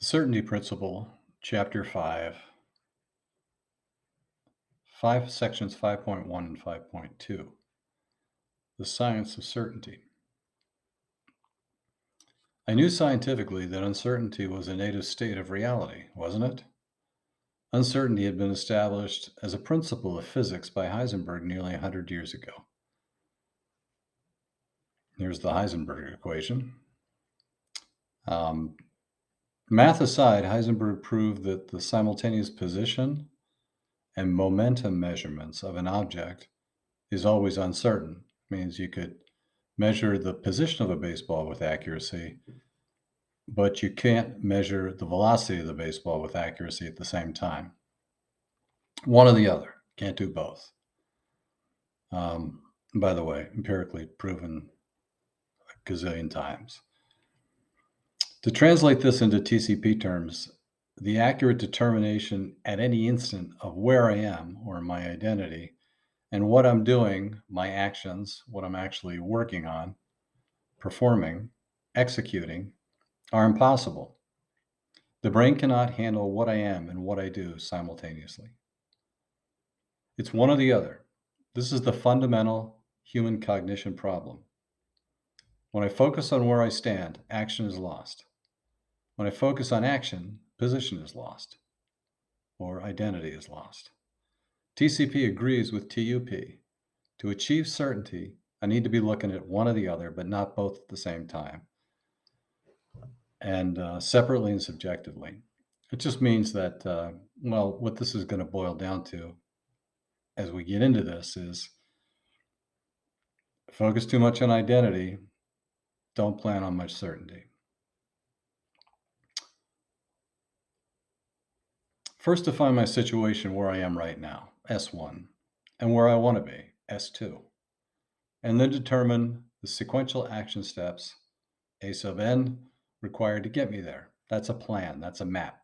Certainty Principle, Chapter 5, 5 Sections 5.1 and 5.2. The Science of Certainty. I knew scientifically that uncertainty was a native state of reality, wasn't it? Uncertainty had been established as a principle of physics by Heisenberg nearly 100 years ago. Here's the Heisenberg equation. Math aside, Heisenberg proved that the simultaneous position and momentum measurements of an object is always uncertain. It means you could measure the position of a baseball with accuracy, but you can't measure the velocity of the baseball with accuracy at the same time. One or the other. Can't do both. By the way, empirically proven a gazillion times. To translate this into TCP terms, the accurate determination at any instant of where I am, or my identity, and what I'm doing, my actions, what I'm actually working on, performing, executing, are impossible. The brain cannot handle what I am and what I do simultaneously. It's one or the other. This is the fundamental human cognition problem. When I focus on where I stand, action is lost. When I focus on action, position is lost, or identity is lost. TCP agrees with TUP. To achieve certainty, I need to be looking at one or the other, but not both at the same time, and separately and subjectively. It just means that, what this is going to boil down to as we get into this is focus too much on identity, don't plan on much certainty. First, define my situation where I am right now, S1, and where I want to be, S2, and then determine the sequential action steps, A sub n, required to get me there. That's a plan, that's a map.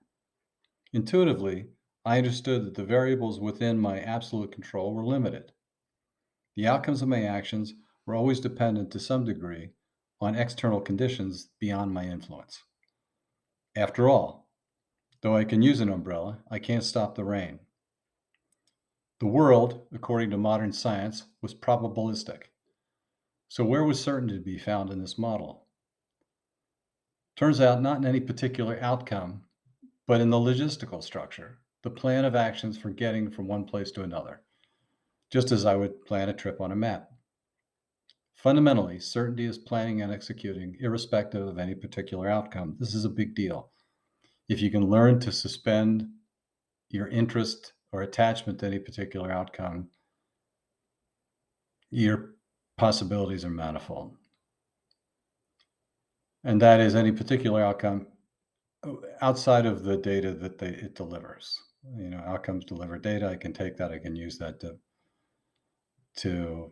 Intuitively, I understood that the variables within my absolute control were limited. The outcomes of my actions were always dependent to some degree on external conditions beyond my influence. After all, though I can use an umbrella, I can't stop the rain. The world, according to modern science, was probabilistic. So where was certainty to be found in this model? Turns out not in any particular outcome, but in the logistical structure, the plan of actions for getting from one place to another, just as I would plan a trip on a map. Fundamentally, certainty is planning and executing irrespective of any particular outcome. This is a big deal. If you can learn to suspend your interest or attachment to any particular outcome, your possibilities are manifold. And that is any particular outcome outside of the data that it delivers. Outcomes deliver data. I can take that. I can use that to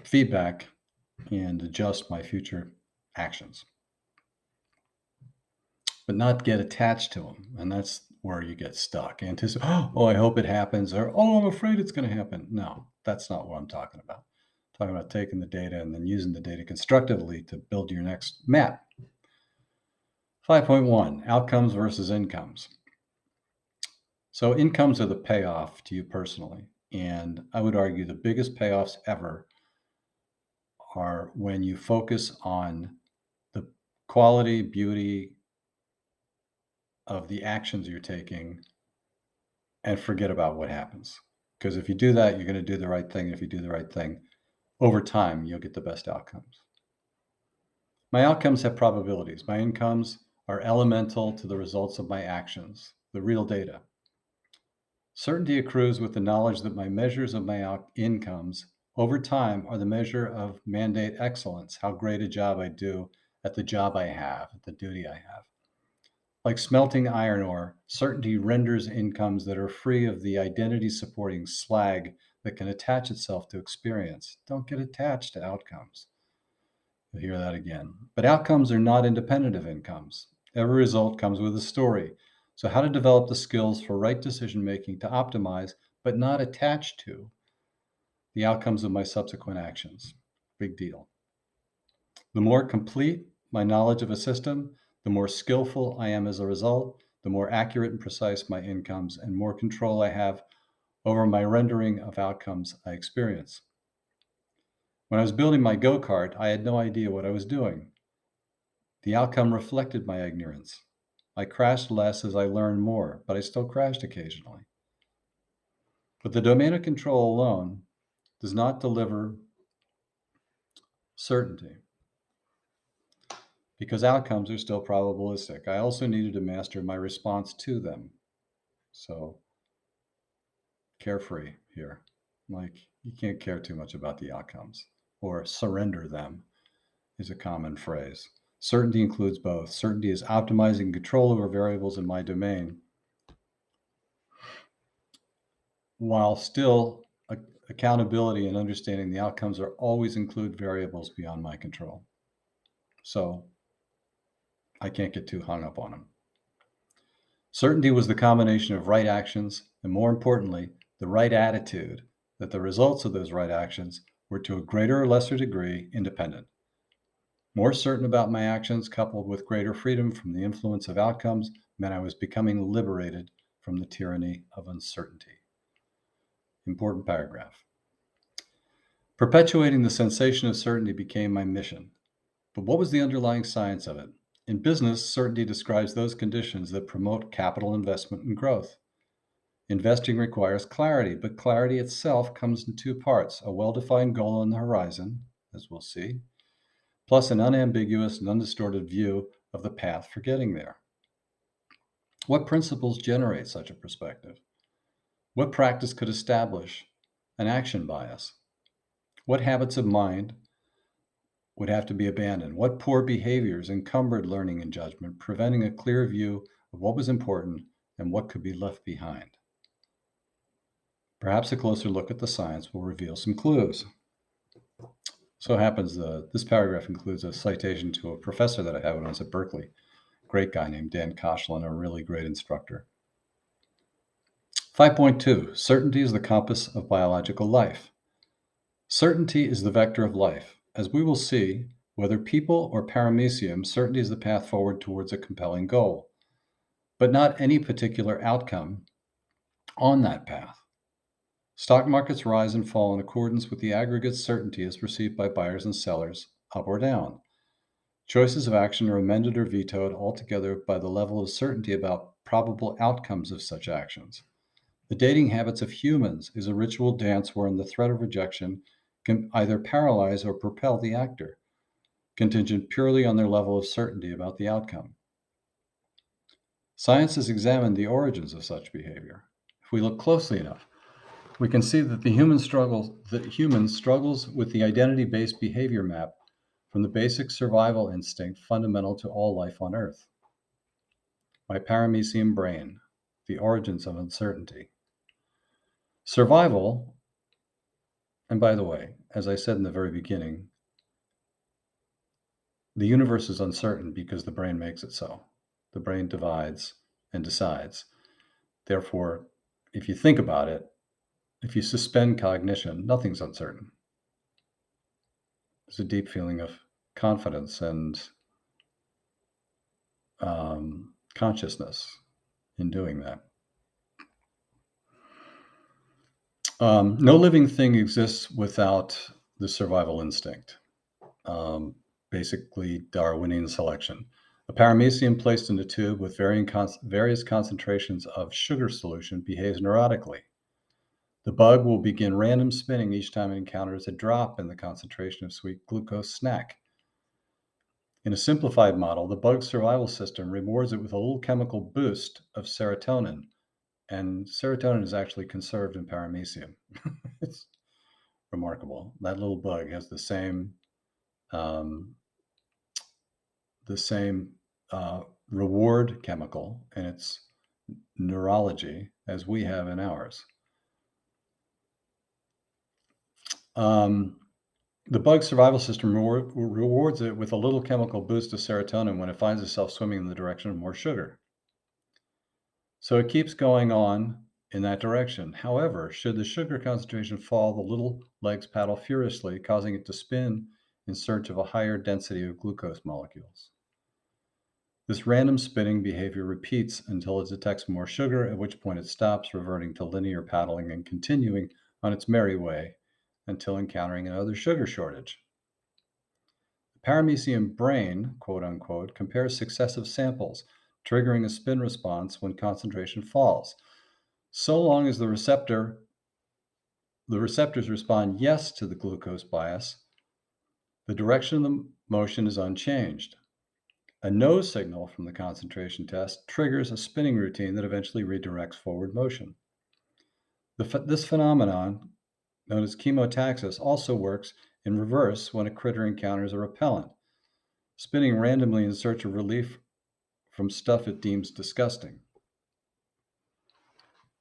feedback and adjust my future actions, but not get attached to them. And that's where you get stuck. Oh, I hope it happens, or oh, I'm afraid it's going to happen. No, that's not what I'm talking about. I'm talking about taking the data and then using the data constructively to build your next map. 5.1, outcomes versus incomes. So incomes are the payoff to you personally. And I would argue the biggest payoffs ever are when you focus on the quality, beauty of the actions you're taking and forget about what happens. Because if you do that, you're going to do the right thing. If you do the right thing, over time, you'll get the best outcomes. My outcomes have probabilities. My incomes are elemental to the results of my actions, the real data. Certainty accrues with the knowledge that my measures of my incomes over time are the measure of mandate excellence, how great a job I do at the job I have, at the duty I have. Like smelting iron ore, certainty renders incomes that are free of the identity-supporting slag that can attach itself to experience. Don't get attached to outcomes. You'll hear that again. But outcomes are not independent of incomes. Every result comes with a story. So how to develop the skills for right decision-making to optimize, but not attached to, the outcomes of my subsequent actions. Big deal. The more complete my knowledge of a system, The more skillful I am as a result, the more accurate and precise my incomes and more control I have over my rendering of outcomes I experience. When I was building my go-kart, I had no idea what I was doing. The outcome reflected my ignorance. I crashed less as I learned more, but I still crashed occasionally. But the domain of control alone does not deliver certainty because outcomes are still probabilistic. I also needed to master my response to them. So, carefree here. Like, you can't care too much about the outcomes, or surrender them is a common phrase. Certainty includes both. Certainty is optimizing control over variables in my domain, while still accountability and understanding the outcomes are always include variables beyond my control. So I can't get too hung up on them. Certainty was the combination of right actions and, more importantly, the right attitude that the results of those right actions were to a greater or lesser degree independent. More certain about my actions, coupled with greater freedom from the influence of outcomes, meant I was becoming liberated from the tyranny of uncertainty. Important paragraph. Perpetuating the sensation of certainty became my mission. But what was the underlying science of it? In business, certainty describes those conditions that promote capital investment and growth. Investing requires clarity, but clarity itself comes in two parts: a well-defined goal on the horizon, as we'll see, plus an unambiguous and undistorted view of the path for getting there. What principles generate such a perspective? What practice could establish an action bias? What habits of mind would have to be abandoned? What poor behaviors encumbered learning and judgment, preventing a clear view of what was important and what could be left behind? Perhaps a closer look at the science will reveal some clues. So happens this paragraph includes a citation to a professor that I had when I was at Berkeley, great guy named Dan Koshland, a really great instructor. 5.2, certainty is the compass of biological life. Certainty is the vector of life. As we will see, whether people or paramecium, certainty is the path forward towards a compelling goal, but not any particular outcome on that path. Stock markets rise and fall in accordance with the aggregate certainty as perceived by buyers and sellers, up or down. Choices of action are amended or vetoed altogether by the level of certainty about probable outcomes of such actions. The dating habits of humans is a ritual dance wherein the threat of rejection can either paralyze or propel the actor, contingent purely on their level of certainty about the outcome. Science has examined the origins of such behavior. If we look closely enough, we can see that the human struggles with the identity-based behavior map from the basic survival instinct fundamental to all life on Earth. My paramecium brain, the origins of uncertainty. Survival, and by the way, as I said in the very beginning, the universe is uncertain because the brain makes it so. The brain divides and decides. Therefore, if you think about it, if you suspend cognition, nothing's uncertain. There's a deep feeling of confidence and consciousness in doing that. No living thing exists without the survival instinct, basically Darwinian selection. A paramecium placed in a tube with various concentrations of sugar solution behaves neurotically. The bug will begin random spinning each time it encounters a drop in the concentration of sweet glucose snack. In a simplified model, the bug's survival system rewards it with a little chemical boost of serotonin, and serotonin is actually conserved in paramecium. It's remarkable. That little bug has the same reward chemical in its neurology as we have in ours. The bug's survival system rewards it with a little chemical boost of serotonin when it finds itself swimming in the direction of more sugar. So it keeps going on in that direction. However, should the sugar concentration fall, the little legs paddle furiously, causing it to spin in search of a higher density of glucose molecules. This random spinning behavior repeats until it detects more sugar, at which point it stops, reverting to linear paddling and continuing on its merry way until encountering another sugar shortage. The paramecium brain, quote unquote, compares successive samples, triggering a spin response when concentration falls. So long as the receptors respond yes to the glucose bias, the direction of the motion is unchanged. A no signal from the concentration test triggers a spinning routine that eventually redirects forward motion. This phenomenon, known as chemotaxis, also works in reverse when a critter encounters a repellent, spinning randomly in search of relief from stuff it deems disgusting.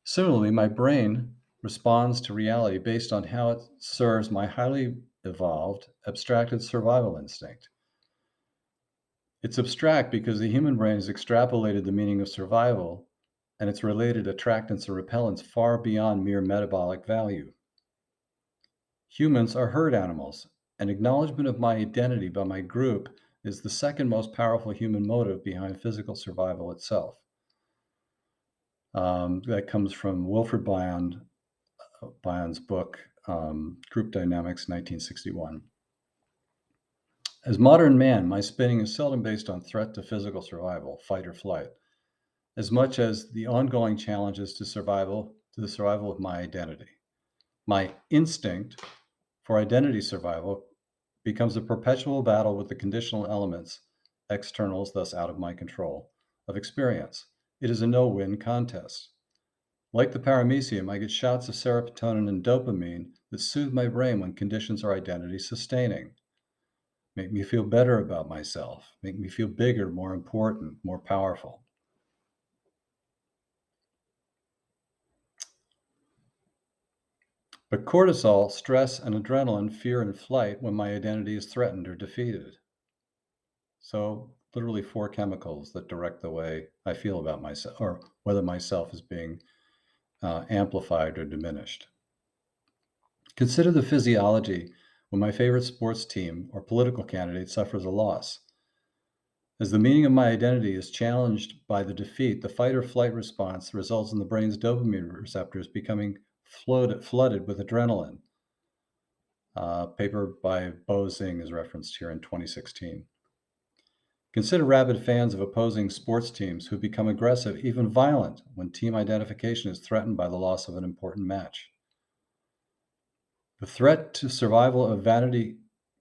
Similarly, my brain responds to reality based on how it serves my highly evolved, abstracted survival instinct. It's abstract because the human brain has extrapolated the meaning of survival and its related attractants and repellents far beyond mere metabolic value. Humans are herd animals, and acknowledgement of my identity by my group is the second most powerful human motive behind physical survival itself. That comes from Wilfred Bion's book, Group Dynamics, 1961. As modern man, my spinning is seldom based on threat to physical survival, fight or flight, as much as the ongoing challenges to the survival of my identity. My instinct for identity survival becomes a perpetual battle with the conditional elements, externals thus out of my control, of experience. It is a no-win contest. Like the paramecium, I get shots of serotonin and dopamine that soothe my brain when conditions are identity sustaining, make me feel better about myself, make me feel bigger, more important, more powerful. But cortisol, stress, and adrenaline, fear and flight when my identity is threatened or defeated. So, literally 4 chemicals that direct the way I feel about myself, or whether myself is being amplified or diminished. Consider the physiology when my favorite sports team or political candidate suffers a loss. As the meaning of my identity is challenged by the defeat, the fight or flight response results in the brain's dopamine receptors becoming flooded with adrenaline. Paper by Bo Xing is referenced here in 2016. Consider rabid fans of opposing sports teams who become aggressive, even violent, when team identification is threatened by the loss of an important match. The threat to survival of vanity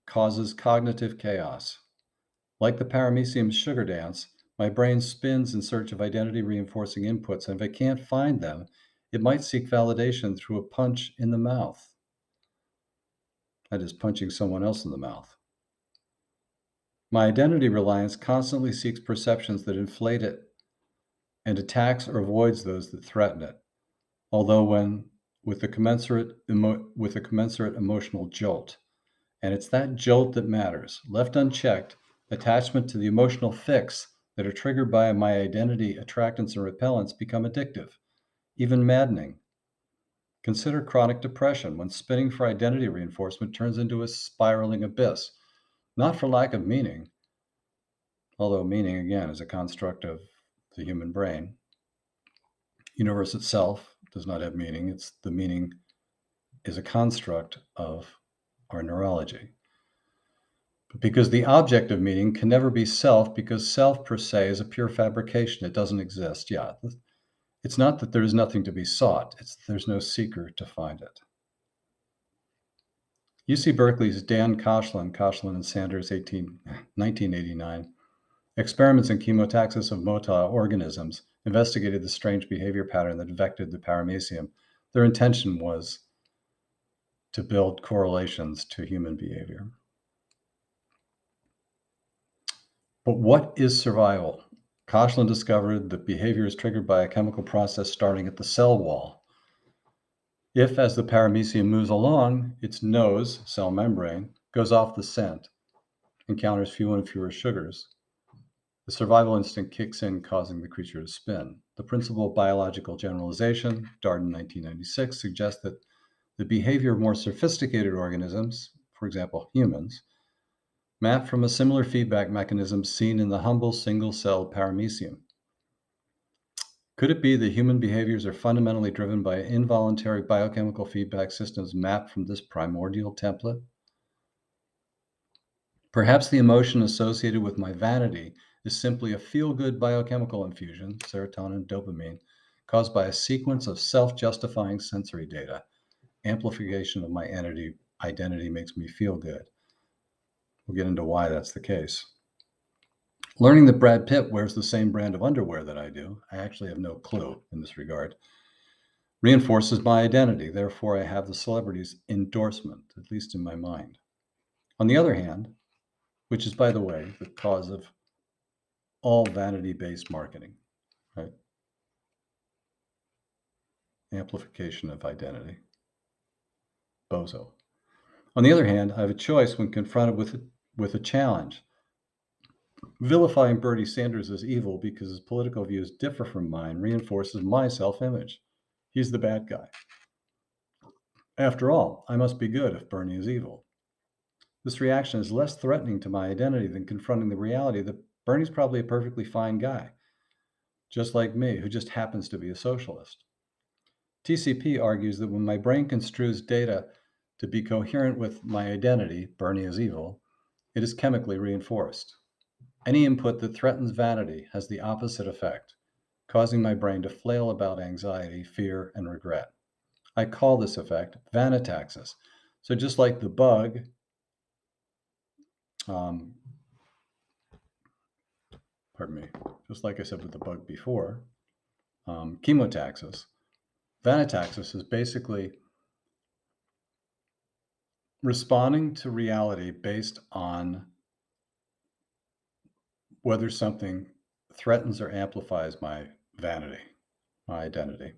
causes cognitive chaos. Like the paramecium's sugar dance, my brain spins in search of identity reinforcing inputs, and if it can't find them, it might seek validation through a punch in the mouth. That is, punching someone else in the mouth. My identity reliance constantly seeks perceptions that inflate it and attacks or avoids those that threaten it, although with a commensurate emotional jolt. And it's that jolt that matters. Left unchecked, attachment to the emotional fix that are triggered by my identity attractants and repellents become addictive, even maddening. Consider chronic depression, when spinning for identity reinforcement turns into a spiraling abyss, not for lack of meaning, although meaning, again, is a construct of the human brain. Universe itself does not have meaning. The meaning is a construct of our neurology. Because the object of meaning can never be self, because self per se is a pure fabrication. It doesn't exist. Yeah. It's not that there's nothing to be sought. It's that there's no seeker to find it. UC Berkeley's Dan Koshland and Sanders, 1989, experiments in chemotaxis of motile organisms investigated the strange behavior pattern that affected the paramecium. Their intention was to build correlations to human behavior. But what is survival? Koshland discovered that behavior is triggered by a chemical process starting at the cell wall. If, as the paramecium moves along, its nose, cell membrane, goes off the scent, encounters fewer and fewer sugars, the survival instinct kicks in, causing the creature to spin. The principle of biological generalization, Darden 1996, suggests that the behavior of more sophisticated organisms, for example, humans, mapped from a similar feedback mechanism seen in the humble single-celled paramecium. Could it be that human behaviors are fundamentally driven by involuntary biochemical feedback systems mapped from this primordial template? Perhaps the emotion associated with my vanity is simply a feel-good biochemical infusion, serotonin, dopamine, caused by a sequence of self-justifying sensory data. Amplification of my identity makes me feel good. We'll get into why that's the case. Learning that Brad Pitt wears the same brand of underwear that I do, I actually have no clue in this regard, reinforces my identity. Therefore, I have the celebrity's endorsement, at least in my mind. On the other hand, which is, by the way, the cause of all vanity-based marketing, right? Amplification of identity. Bozo. On the other hand, I have a choice when confronted with a challenge. Vilifying Bernie Sanders as evil because his political views differ from mine reinforces my self-image. He's the bad guy. After all, I must be good if Bernie is evil. This reaction is less threatening to my identity than confronting the reality that Bernie's probably a perfectly fine guy, just like me, who just happens to be a socialist. TCP argues that when my brain construes data to be coherent with my identity, Bernie is evil, it is chemically reinforced. Any input that threatens vanity has the opposite effect, causing my brain to flail about anxiety, fear, and regret. I call this effect vanataxis. So just like the bug, just like I said with the bug before, chemotaxis, vanataxis is basically responding to reality based on whether something threatens or amplifies my vanity, my identity.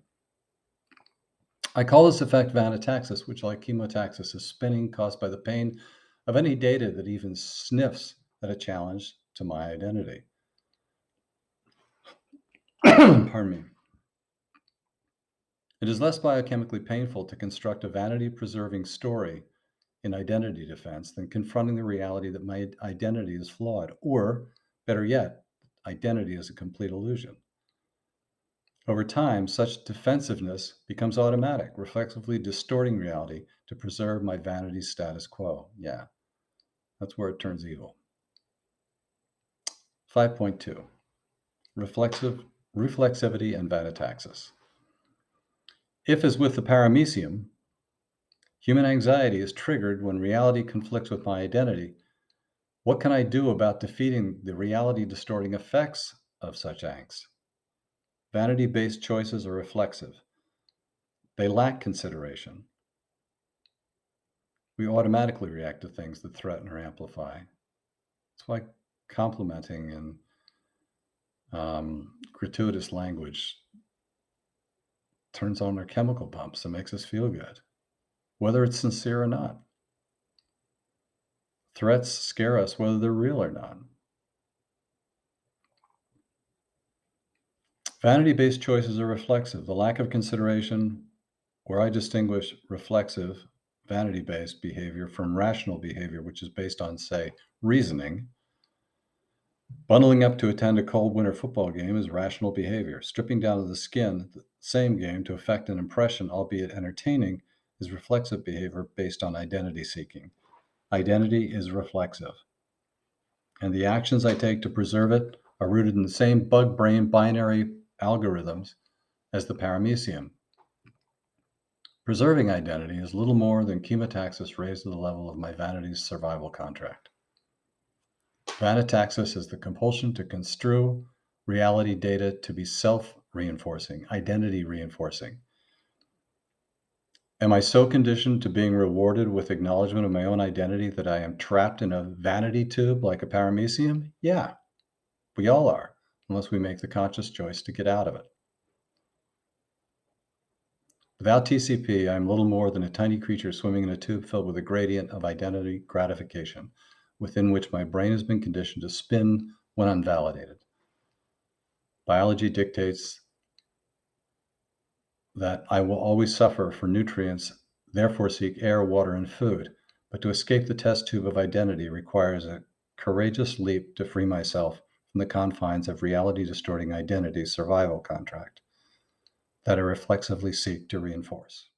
I call this effect vanataxis, which, like chemotaxis, is spinning caused by the pain of any data that even sniffs at a challenge to my identity. Pardon me. It is less biochemically painful to construct a vanity-preserving story in identity defense than confronting the reality that my identity is flawed, or, better yet, identity is a complete illusion. Over time, such defensiveness becomes automatic, reflexively distorting reality to preserve my vanity's status quo. Yeah, that's where it turns evil. 5.2, reflexivity and vanataxis. If, as with the paramecium, human anxiety is triggered when reality conflicts with my identity, what can I do about defeating the reality-distorting effects of such angst? Vanity-based choices are reflexive. They lack consideration. We automatically react to things that threaten or amplify. That's why complimenting and gratuitous language turns on our chemical pumps and makes us feel good, whether it's sincere or not. Threats scare us whether they're real or not. Vanity-based choices are reflexive. The lack of consideration, where I distinguish reflexive, vanity-based behavior from rational behavior, which is based on, say, reasoning. Bundling up to attend a cold winter football game is rational behavior. Stripping down to the skin, the same game, to effect an impression, albeit entertaining, is reflexive behavior based on identity seeking. Identity is reflexive. And the actions I take to preserve it are rooted in the same bug brain binary algorithms as the paramecium. Preserving identity is little more than chemotaxis raised to the level of my vanity's survival contract. Vanataxis is the compulsion to construe reality data to be self-reinforcing, identity-reinforcing. Am I so conditioned to being rewarded with acknowledgement of my own identity that I am trapped in a vanity tube like a paramecium? Yeah, we all are, unless we make the conscious choice to get out of it. Without TCP, I am little more than a tiny creature swimming in a tube filled with a gradient of identity gratification, within which my brain has been conditioned to spin when unvalidated. Biology dictates that I will always suffer for nutrients, therefore seek air, water, and food. But to escape the test tube of identity requires a courageous leap to free myself from the confines of reality-distorting identity's survival contract that I reflexively seek to reinforce.